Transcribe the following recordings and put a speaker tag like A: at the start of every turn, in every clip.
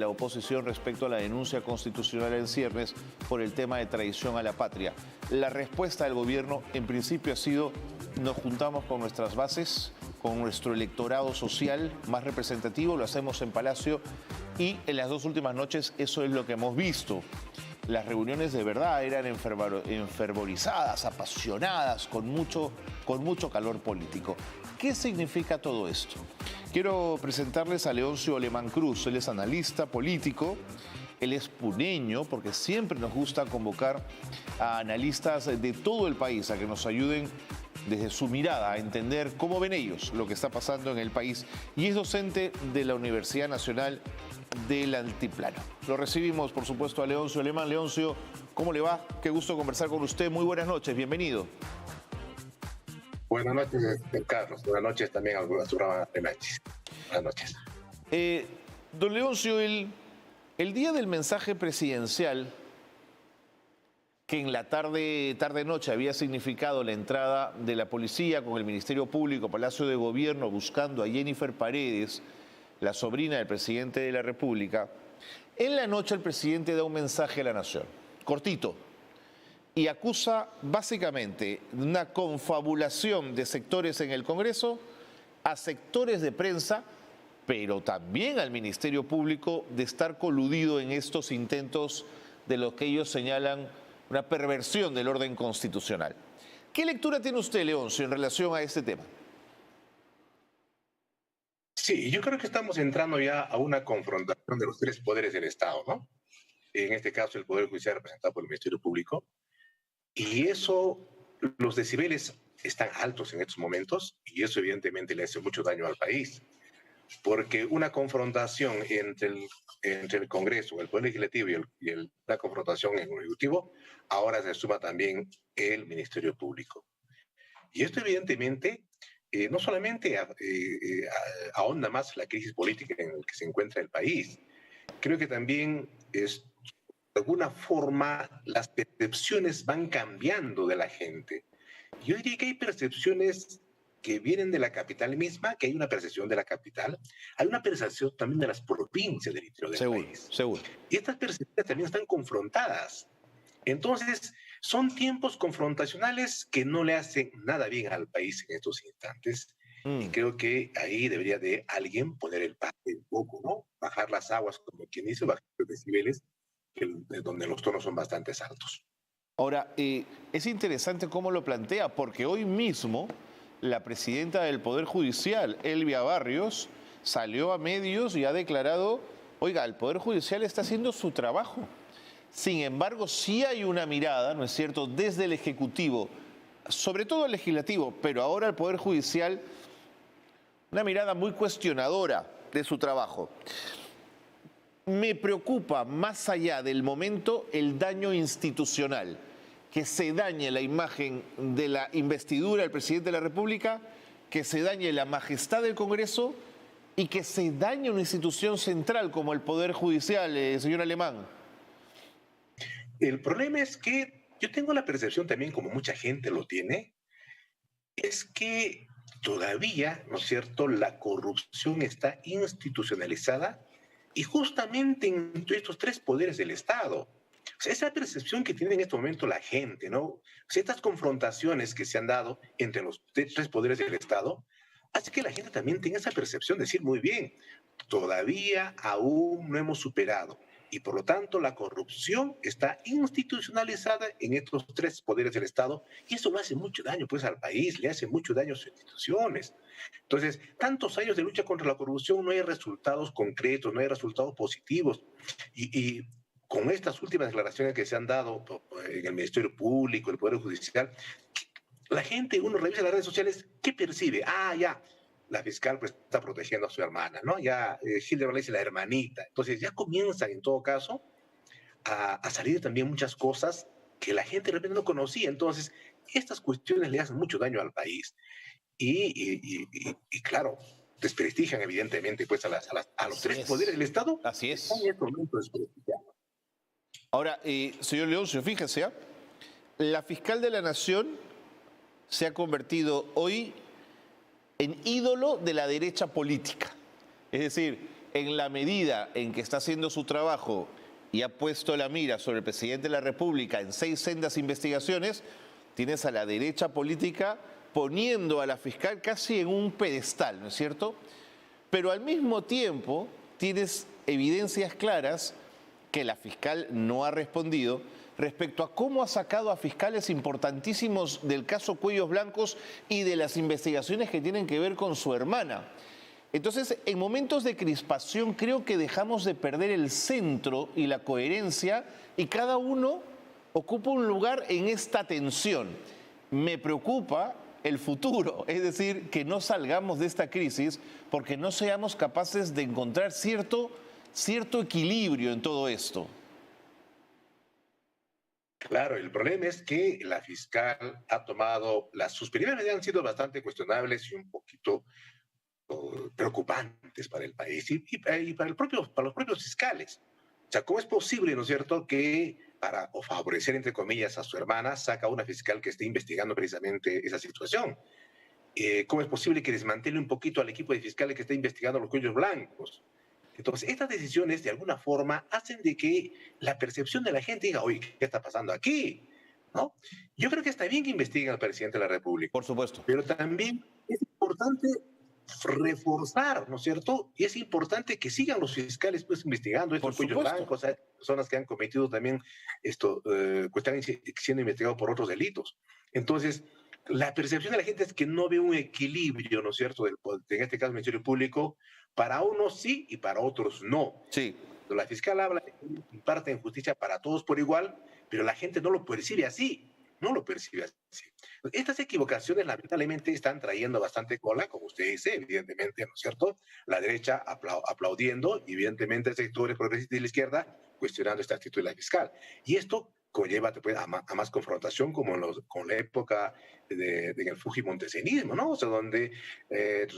A: la oposición respecto a la denuncia constitucional en ciernes por el tema de traición a la patria. La respuesta del gobierno en principio ha sido: nos juntamos con nuestras bases, con nuestro electorado social más representativo, lo hacemos en Palacio, y en las dos últimas noches eso es lo que hemos visto. Las reuniones de verdad eran enfervorizadas, apasionadas, con mucho calor político. ¿Qué significa todo esto? Quiero presentarles a Leoncio Alemán Cruz. Él es analista político, él es puneño, porque siempre nos gusta convocar a analistas de todo el país a que nos ayuden desde su mirada a entender cómo ven ellos lo que está pasando en el país. Y es docente de la Universidad Nacional del Altiplano. Lo recibimos, por supuesto, a Leoncio Alemán. Leoncio, ¿cómo le va? Qué gusto conversar con usted. Muy buenas noches, bienvenido.
B: Buenas noches, Carlos. Buenas noches también a su programa de Nachis. Buenas noches.
A: Don Leoncio, el día del mensaje presidencial, que en la tarde-noche había significado la entrada de la policía con el Ministerio Público, Palacio de Gobierno, buscando a Jennifer Paredes, la sobrina del presidente de la República, en la noche el presidente da un mensaje a la nación, cortito, y acusa básicamente una confabulación de sectores en el Congreso a sectores de prensa, pero también al Ministerio Público, de estar coludido en estos intentos de lo que ellos señalan una perversión del orden constitucional. ¿Qué lectura tiene usted, Leoncio, en relación a este tema?
B: Sí, yo creo que estamos entrando ya a una confrontación de los tres poderes del Estado, ¿no? En este caso, el Poder Judicial representado por el Ministerio Público. Y eso, los decibeles están altos en estos momentos y eso evidentemente le hace mucho daño al país. Porque una confrontación entre el Congreso, el Poder Legislativo y la confrontación en el Ejecutivo, ahora se suma también el Ministerio Público. Y esto evidentemente no solamente ahonda más la crisis política en la que se encuentra el país, creo que también es, de alguna forma las percepciones van cambiando de la gente. Yo diría que hay percepciones que vienen de la capital misma, que hay una percepción de la capital, hay una percepción también de las provincias del interior del país.
A: Seguro.
B: Y estas percepciones también están confrontadas. Entonces, son tiempos confrontacionales que no le hacen nada bien al país en estos instantes. Y creo que ahí debería de alguien poner el pase un poco, ¿no? Bajar las aguas, como quien dice, bajar los decibeles, donde los tonos son bastante altos.
A: Ahora, es interesante cómo lo plantea, porque hoy mismo la presidenta del Poder Judicial, Elvia Barrios, salió a medios y ha declarado: oiga, el Poder Judicial está haciendo su trabajo. Sin embargo, sí hay una mirada, ¿no es cierto?, desde el Ejecutivo, sobre todo el Legislativo, pero ahora el Poder Judicial, una mirada muy cuestionadora de su trabajo. Me preocupa, más allá del momento, el daño institucional, que se dañe la imagen de la investidura del presidente de la República, que se dañe la majestad del Congreso y que se dañe una institución central como el Poder Judicial, señor Alemán.
B: El problema es que yo tengo la percepción también, como mucha gente lo tiene, es que todavía, ¿no es cierto?, la corrupción está institucionalizada y justamente entre estos tres poderes del Estado. O sea, esa percepción que tiene en este momento la gente, ¿no? O sea, estas confrontaciones que se han dado entre los tres poderes del Estado, hace que la gente también tenga esa percepción de decir: muy bien, todavía aún no hemos superado. Y por lo tanto la corrupción está institucionalizada en estos tres poderes del Estado y eso le hace mucho daño pues al país, le hace mucho daño a sus instituciones. Entonces, tantos años de lucha contra la corrupción, no hay resultados concretos, no hay resultados positivos. Y con estas últimas declaraciones que se han dado en el Ministerio Público, el Poder Judicial, la gente, uno revisa las redes sociales, ¿qué percibe? Ah, ya, la fiscal pues, está protegiendo a su hermana, ¿no? Ya Hildebrand le dice la hermanita. Entonces ya comienzan, en todo caso, a salir también muchas cosas que la gente de repente no conocía. Entonces, estas cuestiones le hacen mucho daño al país. Y claro, desprestigian evidentemente pues, a los tres poderes del Estado.
A: Así es.
B: En este momento desprestigiados.
A: Ahora, señor Leoncio, fíjese, la fiscal de la Nación se ha convertido hoy en ídolo de la derecha política. Es decir, en la medida en que está haciendo su trabajo y ha puesto la mira sobre el presidente de la República en 6 sendas investigaciones, tienes a la derecha política poniendo a la fiscal casi en un pedestal, ¿no es cierto? Pero al mismo tiempo tienes evidencias claras que la fiscal no ha respondido respecto a cómo ha sacado a fiscales importantísimos del caso Cuellos Blancos y de las investigaciones que tienen que ver con su hermana. Entonces, en momentos de crispación creo que dejamos de perder el centro y la coherencia y cada uno ocupa un lugar en esta tensión. Me preocupa el futuro, es decir, que no salgamos de esta crisis porque no seamos capaces de encontrar cierto equilibrio en todo esto.
B: Claro, el problema es que la fiscal ha tomado, sus primeras medidas han sido bastante cuestionables y un poquito preocupantes para el país y para los propios fiscales. O sea, ¿cómo es posible, no es cierto, que para favorecer, entre comillas, a su hermana, saca una fiscal que esté investigando precisamente esa situación? ¿Cómo es posible que desmantele un poquito al equipo de fiscales que está investigando los cuellos blancos? Entonces, estas decisiones, de alguna forma, hacen de que la percepción de la gente diga, oye, ¿qué está pasando aquí? ¿No? Yo creo que está bien que investiguen al presidente de la República,
A: Por supuesto.
B: pero también es importante reforzar, ¿no es cierto? Y es importante que sigan los fiscales pues investigando estos cuellos blancos, hay personas que han cometido también esto, que están siendo investigados por otros delitos. Entonces, la percepción de la gente es que no ve un equilibrio, ¿no es cierto? En este caso, el Ministerio Público, para unos sí y para otros no.
A: Sí.
B: La fiscal habla, imparte en justicia para todos por igual, pero la gente no lo percibe así. No lo percibe así. Estas equivocaciones lamentablemente están trayendo bastante cola, como usted dice, evidentemente, ¿no es cierto? La derecha aplaudiendo, y evidentemente sectores progresistas de la izquierda cuestionando esta actitud de la fiscal. Y esto conlleva a más confrontación como con la época del Fujimontesenismo, ¿no? O sea, donde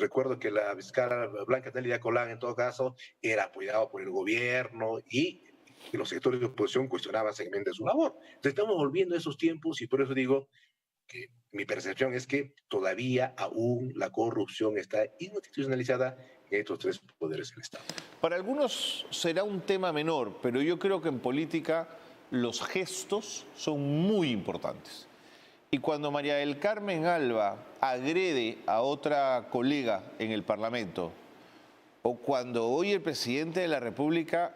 B: recuerdo que la fiscal Blanca Nelia Colán, en todo caso, era apoyada por el gobierno y los sectores de oposición cuestionaban segmentos de su labor. Entonces estamos volviendo a esos tiempos y por eso digo que mi percepción es que todavía aún la corrupción está institucionalizada en estos 3 poderes del Estado.
A: Para algunos será un tema menor, pero yo creo que en política los gestos son muy importantes. Y cuando María del Carmen Alba agrede a otra colega en el Parlamento, o cuando hoy el presidente de la República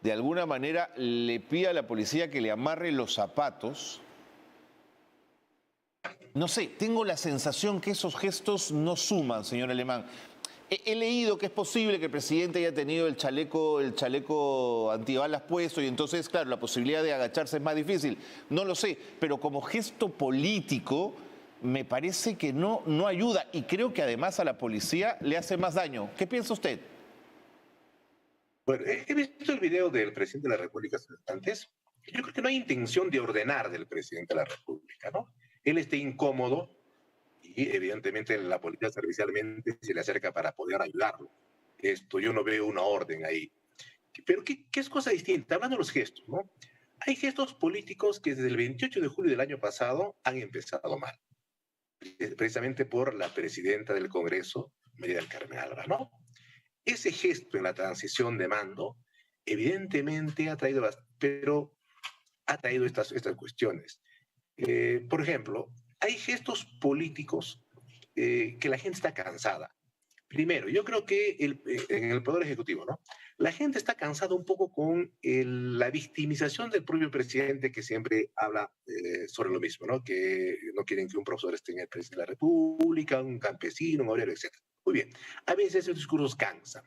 A: de alguna manera le pide a la policía que le amarre los zapatos, no sé, tengo la sensación que esos gestos no suman, señor Alemán. He leído que es posible que el presidente haya tenido el chaleco antibalas puesto y entonces, claro, la posibilidad de agacharse es más difícil. No lo sé, pero como gesto político me parece que no ayuda y creo que además a la policía le hace más daño. ¿Qué piensa usted?
B: Bueno, he visto el video del presidente de la República antes. Yo creo que no hay intención de ordenar del presidente de la República, ¿no? Él está incómodo y evidentemente la policía servicialmente se le acerca para poder ayudarlo. Yo no veo una orden ahí. Pero ¿qué es cosa distinta? Hablando de los gestos, ¿no? Hay gestos políticos que desde el 28 de julio del año pasado han empezado mal, precisamente por la presidenta del Congreso, María del Carmen Alba, ¿no? Ese gesto en la transición de mando, evidentemente ha traído, estas cuestiones. Por ejemplo, hay gestos políticos que la gente está cansada. Primero, yo creo que en el Poder Ejecutivo, ¿no? La gente está cansada un poco con la victimización del propio presidente que siempre habla sobre lo mismo, ¿no? Que no quieren que un profesor esté en el presidente de la República, un campesino, un obrero, etc. Muy bien, a veces esos discursos cansan.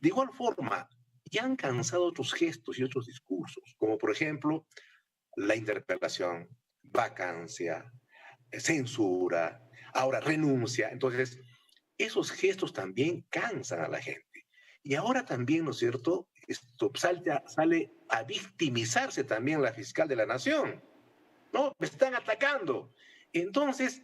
B: De igual forma, ya han cansado otros gestos y otros discursos, como por ejemplo la interpelación, vacancia, censura, ahora renuncia. Entonces, esos gestos también cansan a la gente. Y ahora también, ¿no es cierto? Esto sale a victimizarse también la fiscal de la nación. ¿No? Me están atacando. Entonces,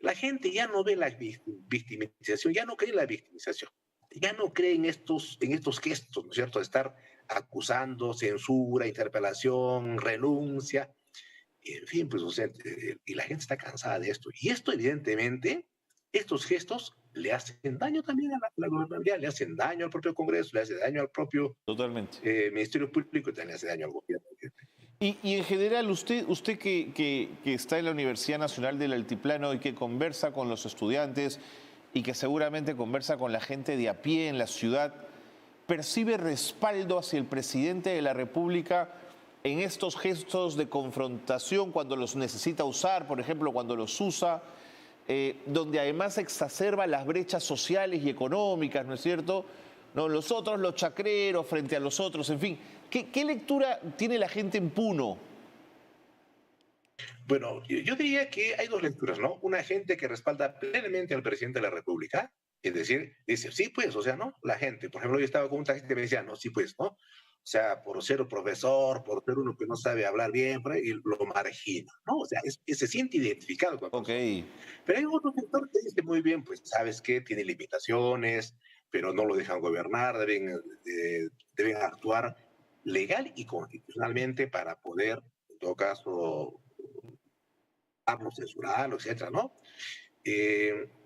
B: la gente ya no ve la victimización, ya no cree en la victimización, ya no cree en estos gestos, ¿no es cierto? De estar acusando, censura, interpelación, renuncia. En fin, pues, o sea, y la gente está cansada de esto. Y esto, evidentemente, estos gestos le hacen daño también a la gobernabilidad, le hacen daño al propio Congreso, le hace daño al propio
A: Totalmente.
B: Ministerio Público y también le hace daño al gobierno.
A: Y en general, usted que está en la Universidad Nacional del Altiplano y que conversa con los estudiantes y que seguramente conversa con la gente de a pie en la ciudad, ¿percibe respaldo hacia el presidente de la República en estos gestos de confrontación cuando los necesita usar, por ejemplo, cuando los usa, donde además exacerba las brechas sociales y económicas, ¿no es cierto? No, los otros, los chacreros frente a los otros, en fin. ¿Qué lectura tiene la gente en Puno?
B: Bueno, yo diría que hay dos lecturas, ¿no? Una gente que respalda plenamente al presidente de la República, es decir, dice, sí, pues, o sea, ¿no? La gente, por ejemplo, yo estaba con un taxista y me decía, no, sí, pues, ¿no? O sea, por ser un profesor, por ser uno que no sabe hablar bien, por ahí, y lo margina, ¿no? O sea, se siente identificado con la
A: Ok,
B: persona. Pero hay otro sector que dice muy bien, pues, ¿sabes qué? Tiene limitaciones, pero no lo dejan gobernar, deben actuar legal y constitucionalmente para poder, en todo caso, censurarlo, etcétera, ¿no? Y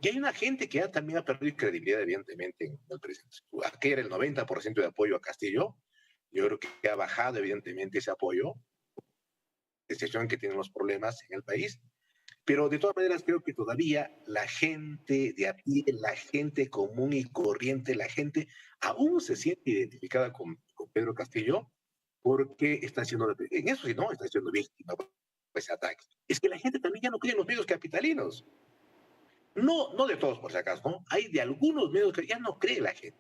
B: hay una gente que ya también ha perdido credibilidad, evidentemente, en el presidente. Aquí era el 90% de apoyo a Castillo. Yo creo que ha bajado, evidentemente, ese apoyo, excepción que tienen los problemas en el país. Pero de todas maneras, creo que todavía la gente de a pie, la gente común y corriente, la gente aún se siente identificada con Pedro Castillo porque está siendo, en eso sí, no, está siendo víctima de ese ataque. Es que la gente también ya no cree en los medios capitalinos. No, no de todos, por si acaso, ¿no? Hay de algunos medios que ya no cree la gente.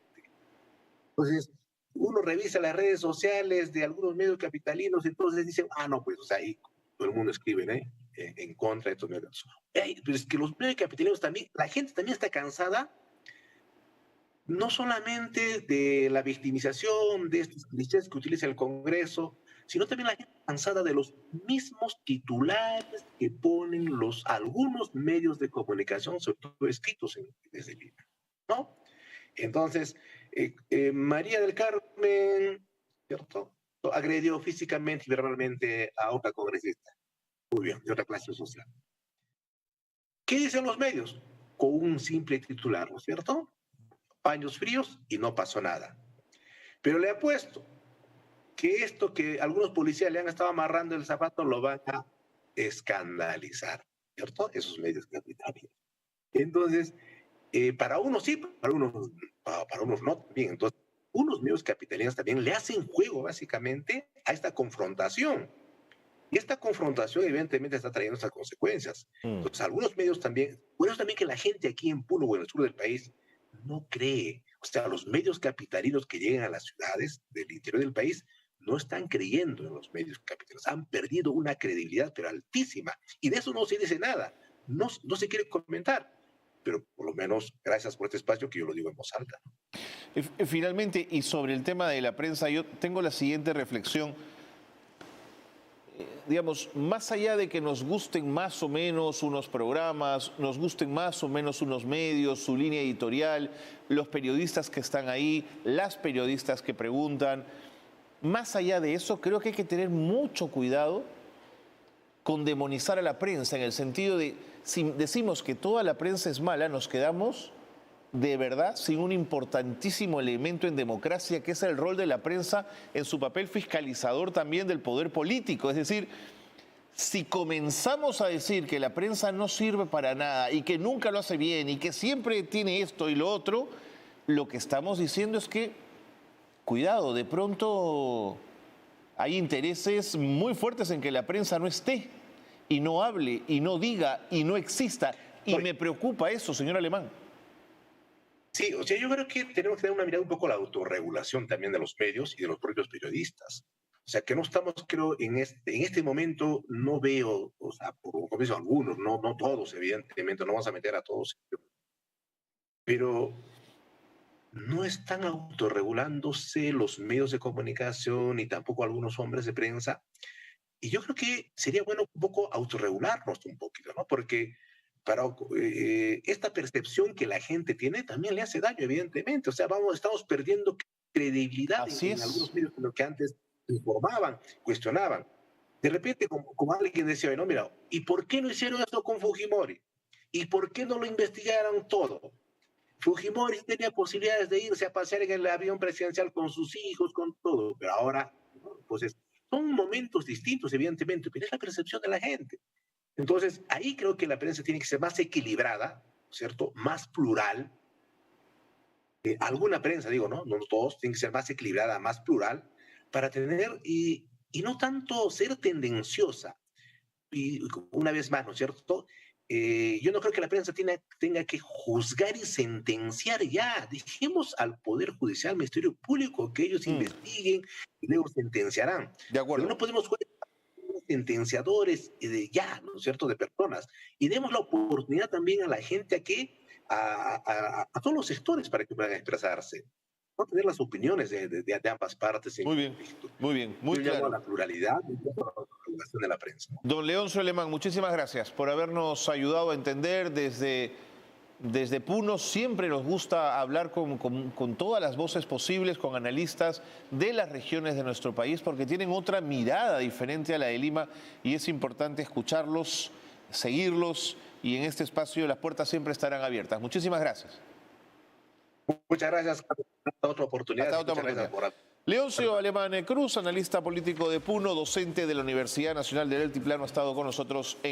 B: Entonces, uno revisa las redes sociales de algunos medios capitalinos, entonces dicen, ah, no, pues, o sea, ahí todo el mundo escribe, ¿eh? En contra de estos medios. Pero es que los medios capitalinos también, la gente también está cansada, no solamente de la victimización, de estos clichés que utiliza el Congreso, sino también la gente cansada de los mismos titulares que ponen algunos medios de comunicación, sobre todo escritos desde Lima, ¿no? Entonces, María del Carmen, ¿cierto? Agredió físicamente y verbalmente a otra congresista, muy bien, de otra clase social. ¿Qué dicen los medios? Con un simple titular, ¿no es cierto? Paños fríos y no pasó nada. Pero le apuesto que esto que algunos policías le han estado amarrando el zapato lo van a escandalizar, ¿cierto? Esos medios capitales. Entonces, para unos sí, para unos no también. Entonces, unos medios capitalinos también le hacen juego básicamente a esta confrontación. Y esta confrontación evidentemente está trayendo estas consecuencias.
A: mm,
B: Entonces, algunos medios también, por eso también que la gente aquí en Puno o en el sur del país no cree. O sea, los medios capitalinos que llegan a las ciudades del interior del país no están creyendo en los medios capitalinos. Han perdido una credibilidad, pero altísima. Y de eso no se dice nada. No se quiere comentar. Pero por lo menos, gracias por este espacio que yo lo digo en voz alta.
A: Finalmente, y sobre el tema de la prensa, yo tengo la siguiente reflexión. Digamos, más allá de que nos gusten más o menos unos programas, nos gusten más o menos unos medios, su línea editorial, los periodistas que están ahí, las periodistas que preguntan, más allá de eso, creo que hay que tener mucho cuidado con demonizar a la prensa, en el sentido de, si decimos que toda la prensa es mala, nos quedamos de verdad sin un importantísimo elemento en democracia, que es el rol de la prensa en su papel fiscalizador también del poder político. Es decir, si comenzamos a decir que la prensa no sirve para nada y que nunca lo hace bien y que siempre tiene esto y lo otro, lo que estamos diciendo es que, cuidado, de pronto hay intereses muy fuertes en que la prensa no esté y no hable y no diga y no exista. Y me preocupa eso, señor Alemán.
B: Sí, o sea, yo creo que tenemos que dar una mirada un poco a la autorregulación también de los medios y de los propios periodistas. O sea, que no estamos, creo, en este momento no veo, o sea, por como dicen algunos, no todos, evidentemente, no vamos a meter a todos, pero no están autorregulándose los medios de comunicación ni tampoco algunos hombres de prensa. Y yo creo que sería bueno un poco autorregularnos un poquito, ¿no? Porque para esta percepción que la gente tiene también le hace daño, evidentemente. O sea, estamos perdiendo credibilidad
A: Así
B: en algunos
A: es.
B: medios que antes informaban, cuestionaban. De repente, como alguien decía, no, mira, ¿y por qué no hicieron esto con Fujimori? ¿Y por qué no lo investigaron todo? Fujimori tenía posibilidades de irse a pasear en el avión presidencial con sus hijos, con todo, pero ahora, pues son momentos distintos, evidentemente, pero es la percepción de la gente. Entonces, ahí creo que la prensa tiene que ser más equilibrada, ¿cierto? Más plural. Alguna prensa, digo, ¿no? No todos, tiene que ser más equilibrada, más plural, para tener, y no tanto ser tendenciosa. Y una vez más, ¿no es cierto? Yo no creo que la prensa tenga que juzgar y sentenciar ya. Dejemos al Poder Judicial, al Ministerio Público, que ellos investiguen y luego sentenciarán.
A: De
B: Pero
A: acuerdo.
B: no podemos jugar sentenciadores de ya, ¿no es cierto?, de personas. Y demos la oportunidad también a la gente a todos los sectores para que puedan expresarse. No tener las opiniones de ambas partes en
A: Muy bien,
B: conflicto.
A: muy bien, muy
B: Yo llamo a
A: claro.
B: la pluralidad y a la regulación de la prensa, ¿no?
A: Don Leoncio Alemán, muchísimas gracias por habernos ayudado a entender desde Puno. Siempre nos gusta hablar con todas las voces posibles, con analistas de las regiones de nuestro país, porque tienen otra mirada diferente a la de Lima y es importante escucharlos, seguirlos, y en este espacio las puertas siempre estarán abiertas. Muchísimas gracias.
B: Muchas gracias. Hasta otra oportunidad.
A: Hasta otra
B: Muchas gracias
A: oportunidad.
B: por...
A: Leoncio Alemán Cruz, analista político de Puno, docente de la Universidad Nacional del Altiplano, ha estado con nosotros en